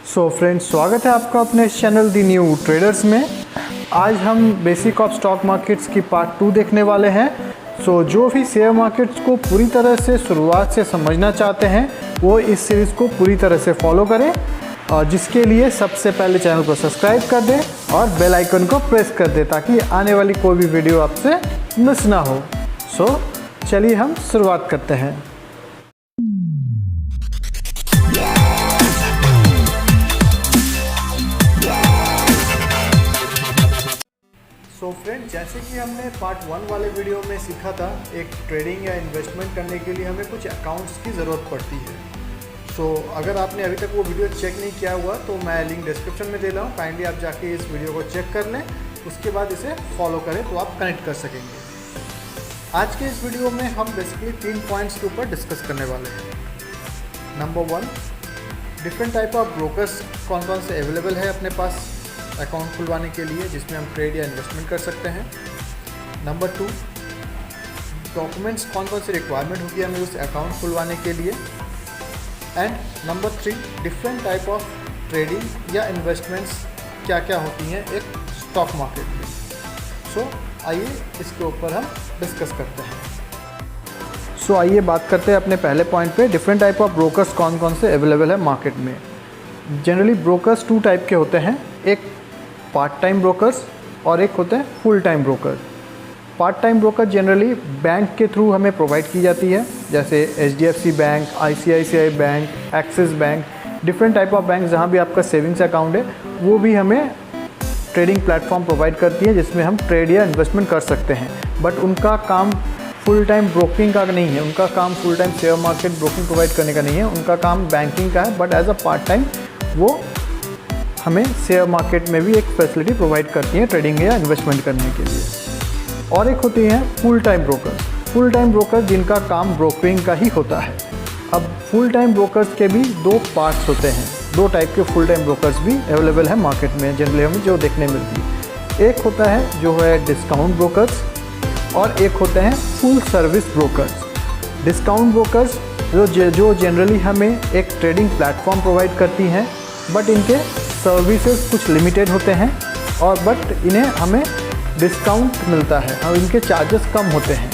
So friends, स्वागत है आपका अपने इस चैनल दी न्यू ट्रेडर्स में। आज हम बेसिक ऑफ स्टॉक मार्केट्स की पार्ट 2 देखने वाले हैं। सो जो भी शेयर मार्केट्स को पूरी तरह से शुरुआत से समझना चाहते हैं वो इस सीरीज़ को पूरी तरह से फॉलो करें, और जिसके लिए सबसे पहले चैनल को सब्सक्राइब कर दें और बेल आइकन को प्रेस कर दें ताकि आने वाली कोई भी वीडियो आपसे मिस ना हो। सो चलिए हम शुरुआत करते हैं। सो फ्रेंड, जैसे कि हमने पार्ट 1 वाले वीडियो में सीखा था, एक ट्रेडिंग या इन्वेस्टमेंट करने के लिए हमें कुछ अकाउंट्स की ज़रूरत पड़ती है। सो अगर आपने अभी तक वो वीडियो चेक नहीं किया हुआ तो मैं लिंक डिस्क्रिप्शन में दे रहा हूँ, काइंडली आप जाके इस वीडियो को चेक कर लें, उसके बाद इसे फॉलो करें तो आप कनेक्ट कर सकेंगे। आज के इस वीडियो में हम बेसिकली 3 पॉइंट्स के ऊपर डिस्कस करने वाले हैं। Number 1, different type of brokers कौन कौन से अवेलेबल है अपने पास अकाउंट खुलवाने के लिए, जिसमें हम ट्रेड या इन्वेस्टमेंट कर सकते हैं। नंबर 2, डॉक्यूमेंट्स कौन कौन सी रिक्वायरमेंट होगी हमें उस अकाउंट खुलवाने के लिए। And number 3, different type of trading या इन्वेस्टमेंट्स क्या क्या होती हैं एक स्टॉक मार्केट में। सो आइए इसके ऊपर हम डिस्कस करते हैं। सो आइए बात करते हैं अपने पहले पॉइंट पे, डिफरेंट टाइप ऑफ ब्रोकर्स कौन कौन से अवेलेबल है मार्केट में। जनरली ब्रोकर्स 2 टाइप के होते हैं, एक पार्ट टाइम ब्रोकर्स और एक होते हैं full time broker. Part time broker generally bank के थ्रू हमें प्रोवाइड की जाती है, जैसे HDFC bank, ICICI bank, axis bank, different type of bank जहाँ भी आपका सेविंग्स अकाउंट है वो भी हमें ट्रेडिंग प्लेटफॉर्म प्रोवाइड करती है जिसमें हम ट्रेड या इन्वेस्टमेंट कर सकते हैं। बट उनका काम फुल टाइम ब्रोकिंग का नहीं है, उनका काम full time share market broking provide करने का नहीं है, उनका काम बैंकिंग का है। But as a part time वो हमें शेयर मार्केट में भी एक फैसिलिटी प्रोवाइड करती हैं ट्रेडिंग या इन्वेस्टमेंट करने के लिए। और एक होती हैं full time brokers. Full time broker जिनका काम ब्रोकरिंग का ही होता है। अब फुल टाइम ब्रोकर्स के भी 2 पार्ट्स होते हैं, 2 टाइप के फुल टाइम ब्रोकर्स भी अवेलेबल है मार्केट में जनरली हमें जो देखने मिलती है। एक होता है जो है डिस्काउंट ब्रोकर्स और एक होते हैं full service brokers. Discount brokers जो जनरली हमें एक ट्रेडिंग प्लेटफॉर्म प्रोवाइड करती हैं, बट इनके सर्विसेज कुछ लिमिटेड होते हैं और बट इन्हें हमें डिस्काउंट मिलता है और इनके चार्जेस कम होते हैं।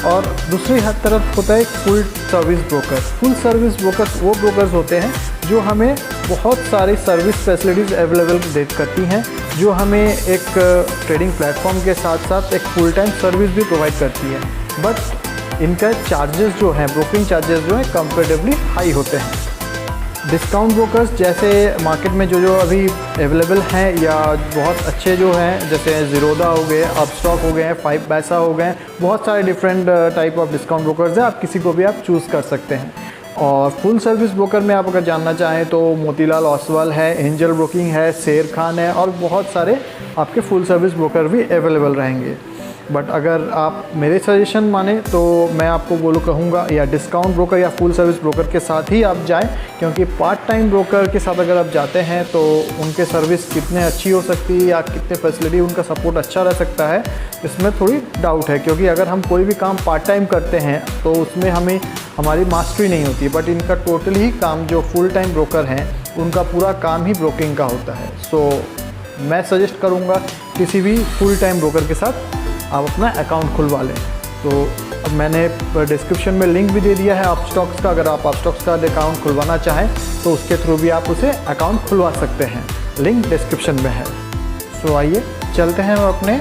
और दूसरी तरफ होता है full service broker. Full service brokers वो ब्रोकर्स होते हैं जो हमें बहुत सारी सर्विस फैसिलिटीज़ अवेलेबल करती हैं, जो हमें एक ट्रेडिंग प्लेटफॉर्म के साथ साथ एक फुल टाइम सर्विस भी प्रोवाइड करती है। बट इनका चार्जेस जो हैं, ब्रोकिंग चार्जेस जो हैं कंपेरेटिवली हाई होते हैं। डिस्काउंट ब्रोकर्स जैसे मार्केट में जो अभी अवेलेबल हैं या बहुत अच्छे जो हैं, जैसे ज़ीरोधा हो गए, अपस्टॉक हो गए, 5 पैसा हो गए, बहुत सारे different type of discount brokers हैं, आप किसी को भी आप चूज़ कर सकते हैं। और फुल सर्विस ब्रोकर में आप अगर जानना चाहें तो मोतीलाल ओसवाल है, एंजल ब्रोकिंग है, शेर खान है और बहुत सारे आपके फुल सर्विस ब्रोकर भी अवेलेबल रहेंगे। बट अगर आप मेरे सजेशन माने तो मैं आपको कहूँगा या डिस्काउंट ब्रोकर या फुल सर्विस ब्रोकर के साथ ही आप जाएं, क्योंकि पार्ट टाइम ब्रोकर के साथ अगर आप जाते हैं तो उनके सर्विस कितने अच्छी हो सकती है या कितने फैसिलिटी उनका सपोर्ट अच्छा रह सकता है, इसमें थोड़ी डाउट है। क्योंकि अगर हम कोई भी काम पार्ट टाइम करते हैं तो उसमें हमारी मास्टरी नहीं होती है, बट इनका टोटल ही काम जो फुल टाइम ब्रोकर हैं उनका पूरा काम ही ब्रोकिंग का होता है। सो मैं सजेस्ट करूँगा किसी भी फुल टाइम ब्रोकर के साथ आप अपना अकाउंट खुलवा लें। तो अब मैंने डिस्क्रिप्शन में लिंक भी दे दिया है अपस्टॉक्स का, अगर आप अपस्टॉक्स का अकाउंट खुलवाना चाहें तो उसके थ्रू भी आप उसे अकाउंट खुलवा सकते हैं, लिंक डिस्क्रिप्शन में है। सो आइए चलते हैं अपने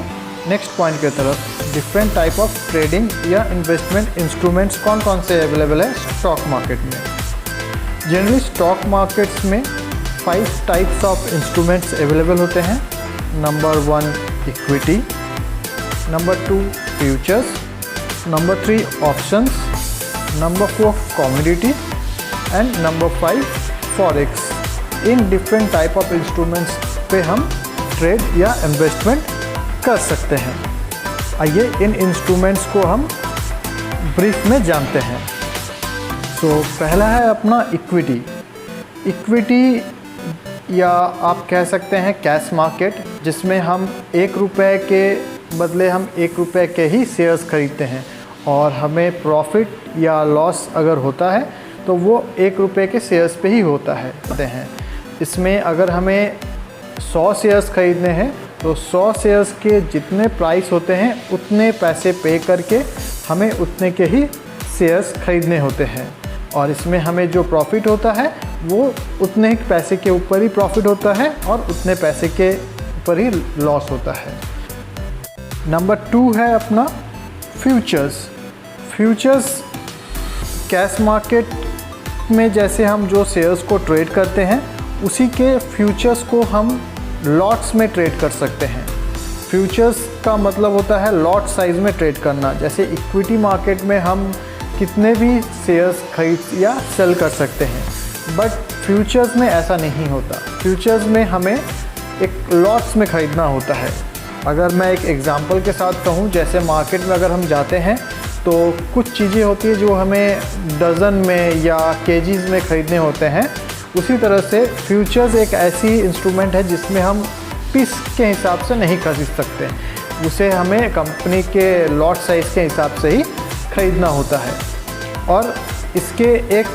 नेक्स्ट पॉइंट की तरफ। डिफरेंट टाइप ऑफ ट्रेडिंग या इन्वेस्टमेंट इंस्ट्रूमेंट्स कौन कौन से अवेलेबल है स्टॉक मार्केट में। जनरली स्टॉक मार्केट्स में 5 टाइप्स ऑफ इंस्ट्रूमेंट्स अवेलेबल होते हैं। Number 1 equity, number 2 futures, number 3 options, number 4 commodity and number 5 forex. In different type of instruments पे हम ट्रेड या इन्वेस्टमेंट कर सकते हैं। आइए इन इंस्ट्रूमेंट्स को हम ब्रीफ में जानते हैं। सो पहला है अपना इक्विटी। इक्विटी या आप कह सकते हैं कैश मार्केट, जिसमें हम 1 रुपये के बदले हम 1 रुपये के ही शेयर्स खरीदते हैं और हमें प्रॉफिट या लॉस अगर होता है तो वो 1 रुपये के शेयर्स पे ही होता है। इसमें अगर हमें 100 शेयर्स ख़रीदने हैं तो 100 शेयर्स के जितने प्राइस होते हैं उतने पैसे पे करके हमें उतने के ही शेयर्स ख़रीदने होते हैं, और इसमें हमें जो प्रॉफिट होता है वो उतने ही पैसे के ऊपर ही प्रॉफिट होता है और उतने पैसे के ऊपर ही लॉस होता है। नंबर 2 है अपना फ्यूचर्स। फ्यूचर्स कैश मार्केट में जैसे हम जो शेयर्स को ट्रेड करते हैं उसी के फ्यूचर्स को हम लॉट्स में ट्रेड कर सकते हैं। फ्यूचर्स का मतलब होता है लॉट साइज़ में ट्रेड करना। जैसे इक्विटी मार्केट में हम कितने भी शेयर्स खरीद या सेल कर सकते हैं, बट फ्यूचर्स में ऐसा नहीं होता। फ्यूचर्स में हमें एक लॉट्स में ख़रीदना होता है। अगर मैं एक एग्ज़ाम्पल के साथ कहूँ, जैसे मार्केट में अगर हम जाते हैं तो कुछ चीज़ें होती है जो हमें डज़न में या केजीज़ में ख़रीदने होते हैं, उसी तरह से फ्यूचर्स एक ऐसी इंस्ट्रूमेंट है जिसमें हम पीस के हिसाब से नहीं खरीद सकते, उसे हमें कंपनी के लॉट साइज़ के हिसाब से ही ख़रीदना होता है। और इसके एक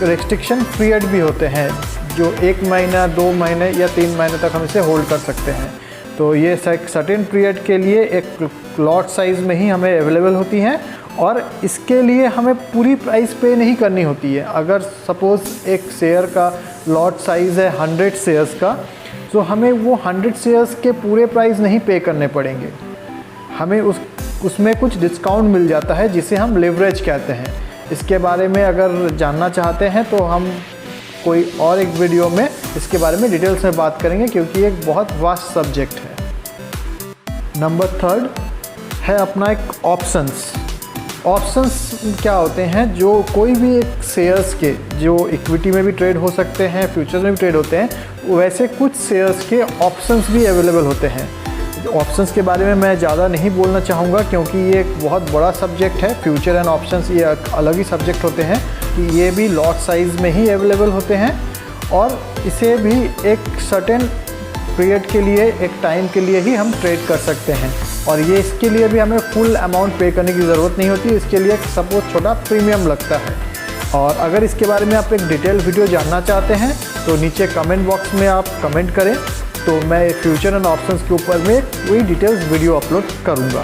रेस्ट्रिक्शन पीरियड भी होते हैं जो 1 महीना, 2 महीने या 3 महीने तक हम इसे होल्ड कर सकते हैं। तो ये सर्टेन पीरियड के लिए एक लॉट साइज़ में ही हमें अवेलेबल होती हैं, और इसके लिए हमें पूरी प्राइस पे नहीं करनी होती है। अगर सपोज़ एक शेयर का लॉट साइज़ है 100 शेयर्स का, तो हमें वो 100 शेयर्स के पूरे प्राइस नहीं पे करने पड़ेंगे, हमें उसमें कुछ डिस्काउंट मिल जाता है जिसे हम लेवरेज कहते हैं। इसके बारे में अगर जानना चाहते हैं तो हम कोई और एक वीडियो में इसके बारे में डिटेल्स में बात करेंगे, क्योंकि एक बहुत वास्ट सब्जेक्ट है। नंबर 3 है अपना एक ऑप्शंस। ऑप्शंस क्या होते हैं? जो कोई भी एक शेयर्स के जो इक्विटी में भी ट्रेड हो सकते हैं, फ्यूचर्स में भी ट्रेड होते हैं, वैसे कुछ शेयर्स के ऑप्शंस भी अवेलेबल होते हैं। ऑप्शंस के बारे में मैं ज़्यादा नहीं बोलना चाहूँगा क्योंकि ये एक बहुत बड़ा सब्जेक्ट है। फ्यूचर एंड ऑप्शंस ये अलग ही सब्जेक्ट होते हैं कि ये भी लॉट साइज़ में ही अवेलेबल होते हैं, और इसे भी एक सर्टेन पीरियड के लिए, एक टाइम के लिए ही हम ट्रेड कर सकते हैं, और ये इसके लिए भी हमें फुल अमाउंट पे करने की ज़रूरत नहीं होती। इसके लिए सपोज छोटा प्रीमियम लगता है। और अगर इसके बारे में आप एक डिटेल वीडियो जानना चाहते हैं तो नीचे कमेंट बॉक्स में आप कमेंट करें, तो मैं फ्यूचर एंड ऑप्शंस के ऊपर में वही डिटेल्स वीडियो अपलोड करूँगा।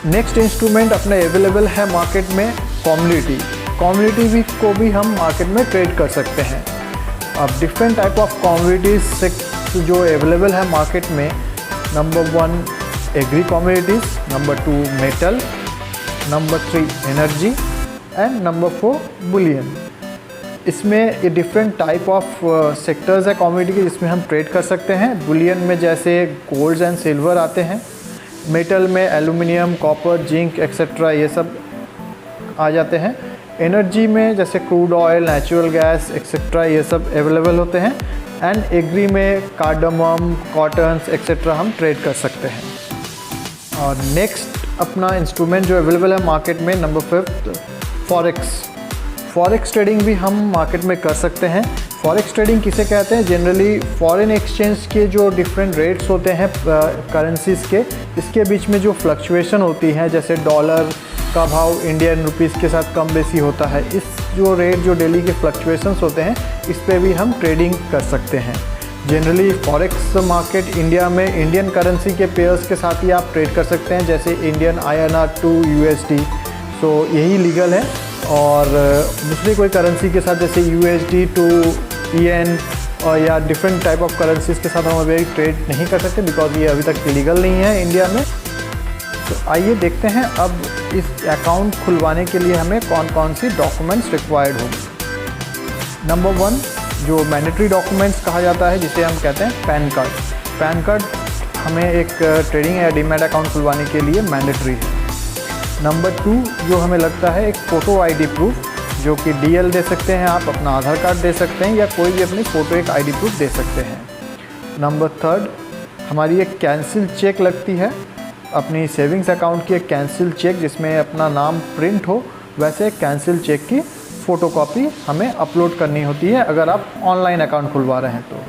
नेक्स्ट इंस्ट्रूमेंट अपने अवेलेबल है मार्केट में कमोडिटी। कमोडिटी भी को भी हम मार्केट में ट्रेड कर सकते हैं। अब डिफरेंट टाइप ऑफ कमोडिटीज़ से जो अवेलेबल है मार्केट में, number 1 agri commodities, number 2 metal, number 3 energy and number 4 bullion. इसमें ये डिफरेंट टाइप ऑफ सेक्टर्स है कमोडिटी के जिसमें हम ट्रेड कर सकते हैं। बुलियन में जैसे गोल्ड एंड सिल्वर आते हैं, मेटल में एल्युमिनियम, कॉपर, जिंक एक्सेट्रा ये सब आ जाते हैं। एनर्जी में जैसे crude oil, natural gas etcetera ये सब अवेलेबल होते हैं। एंड एग्री में कार्डमम, कॉटन्स एक्सेट्रा हम ट्रेड कर सकते हैं। और नेक्स्ट अपना इंस्ट्रूमेंट जो अवेलेबल है मार्केट में, नंबर 5 फॉरेक्स। फॉरेक्स ट्रेडिंग भी हम मार्केट में कर सकते हैं। फॉरेक्स ट्रेडिंग किसे कहते हैं? जनरली फॉरेन एक्सचेंज के जो डिफरेंट रेट्स होते हैं करेंसीज़ के, इसके बीच में जो फ्लक्चुएशन होती है, जैसे डॉलर का भाव इंडियन रुपीस के साथ कम बेसी होता है, इस जो रेट जो डेली के फ्लक्चुएशंस होते हैं इस पे भी हम ट्रेडिंग कर सकते हैं। जनरली फॉरेक्स मार्केट इंडिया में इंडियन करेंसी के पेयर्स के साथ ही आप ट्रेड कर सकते हैं, जैसे इंडियन INR टू USD, तो यही लीगल है। और दूसरी कोई करेंसी के साथ जैसे USD टू EN और या डिफरेंट टाइप ऑफ करेंसीज़ के साथ हम अभी ट्रेड नहीं कर सकते, बिकॉज ये अभी तक लीगल नहीं है इंडिया में। तो आइए देखते हैं अब इस अकाउंट खुलवाने के लिए हमें कौन कौन सी डॉक्यूमेंट्स रिक्वायर्ड होंगी। नंबर 1 जो मैंडेटरी डॉक्यूमेंट्स कहा जाता है, जिसे हम कहते हैं पैन कार्ड। पैन कार्ड हमें एक ट्रेडिंग या डीमैट अकाउंट खुलवाने के लिए मैंडेटरी है। नंबर 2 जो हमें लगता है एक फ़ोटो ID प्रूफ, जो कि DL दे सकते हैं आप, अपना आधार कार्ड दे सकते हैं, या कोई भी अपनी फ़ोटो एक ID प्रूफ दे सकते हैं। नंबर 3 हमारी एक कैंसिल चेक लगती है, अपनी सेविंग्स अकाउंट की एक कैंसिल चेक जिसमें अपना नाम प्रिंट हो, वैसे एक कैंसिल चेक की फ़ोटोकॉपी हमें अपलोड करनी होती है अगर आप ऑनलाइन अकाउंट खुलवा रहे हैं तो।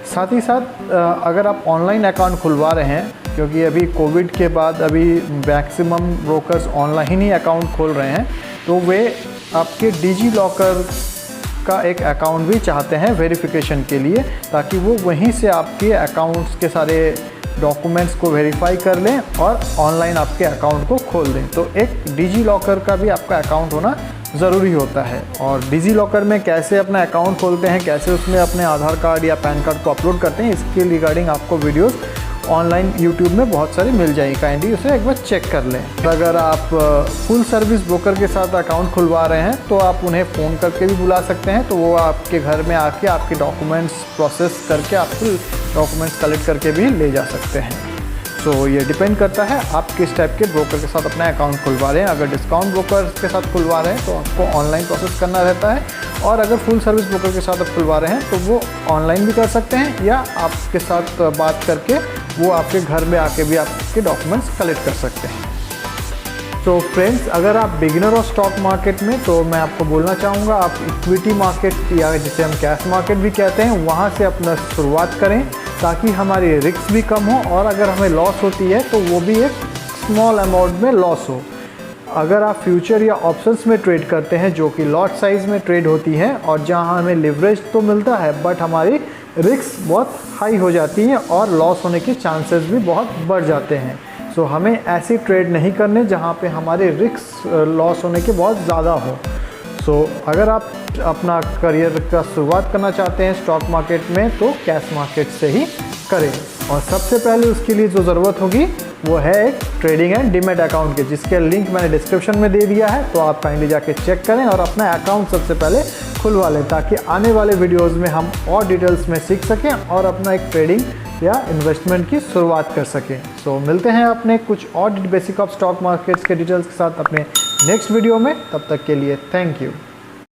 साथ ही साथ अगर आप ऑनलाइन अकाउंट खुलवा रहे हैं, क्योंकि अभी कोविड के बाद अभी मैक्सिमम ब्रोकर्स ऑनलाइन ही अकाउंट खोल रहे हैं, तो वे आपके डिजी लॉकर का एक अकाउंट भी चाहते हैं वेरिफिकेशन के लिए, ताकि वो वहीं से आपके अकाउंट्स के सारे डॉक्यूमेंट्स को वेरीफाई कर लें और ऑनलाइन आपके अकाउंट को खोल दें। तो एक डिजी लॉकर का भी आपका अकाउंट होना ज़रूरी होता है। और डिजी लॉकर में कैसे अपना अकाउंट खोलते हैं, कैसे उसमें अपने आधार कार्ड या पैन कार्ड को अपलोड करते हैं, इसके रिगार्डिंग आपको वीडियोस ऑनलाइन यूट्यूब में बहुत सारी मिल जाएगी। काइंडली उसे एक बार चेक कर लें। अगर आप फुल सर्विस ब्रोकर के साथ अकाउंट खुलवा रहे हैं तो आप उन्हें फ़ोन करके भी बुला सकते हैं, तो वो आपके घर में आके आपके डॉक्यूमेंट्स प्रोसेस करके आपके डॉक्यूमेंट्स कलेक्ट करके भी ले जा सकते हैं। तो ये डिपेंड करता है आप किस टाइप के ब्रोकर के साथ अपना अकाउंट खुलवा रहे हैं। अगर डिस्काउंट ब्रोकर के साथ खुलवा रहे हैं तो आपको ऑनलाइन प्रोसेस करना रहता है, और अगर फुल सर्विस ब्रोकर के साथ आप खुलवा रहे हैं तो वो ऑनलाइन भी कर सकते हैं, या आपके साथ बात करके वो आपके घर में आके भी आपके डॉक्यूमेंट्स कलेक्ट कर सकते हैं। तो फ्रेंड्स, अगर आप बिगिनर हो स्टॉक मार्केट में, तो मैं आपको बोलना चाहूँगा आप इक्विटी मार्केट या जिसे हम कैश मार्केट भी कहते हैं, वहाँ से अपना शुरुआत करें, ताकि हमारी रिस्क भी कम हो और अगर हमें लॉस होती है तो वो भी एक स्मॉल अमाउंट में लॉस हो। अगर आप फ्यूचर या ऑप्शंस में ट्रेड करते हैं जो कि लॉट साइज़ में ट्रेड होती हैं और जहां हमें लिवरेज तो मिलता है बट हमारी रिस्क बहुत हाई हो जाती है और लॉस होने के चांसेस भी बहुत बढ़ जाते हैं। सो हमें ऐसी ट्रेड नहीं करने जहां पे हमारे रिस्क लॉस होने के बहुत ज़्यादा हो। सो अगर आप अपना करियर का शुरुआत करना चाहते हैं स्टॉक मार्केट में तो कैश मार्केट से ही करें। और सबसे पहले उसके लिए जो ज़रूरत होगी वो है एक ट्रेडिंग एंड डीमैट अकाउंट के, जिसके लिंक मैंने डिस्क्रिप्शन में दे दिया है, तो आप काइंडली जाके चेक करें और अपना अकाउंट सबसे पहले खुलवा लें, ताकि आने वाले वीडियोस में हम और डिटेल्स में सीख सकें और अपना एक ट्रेडिंग या इन्वेस्टमेंट की शुरुआत कर सकें। सो मिलते हैं अपने कुछ और बेसिक ऑफ स्टॉक मार्केट्स के डिटेल्स के साथ अपने नेक्स्ट वीडियो में। तब तक के लिए थैंक यू।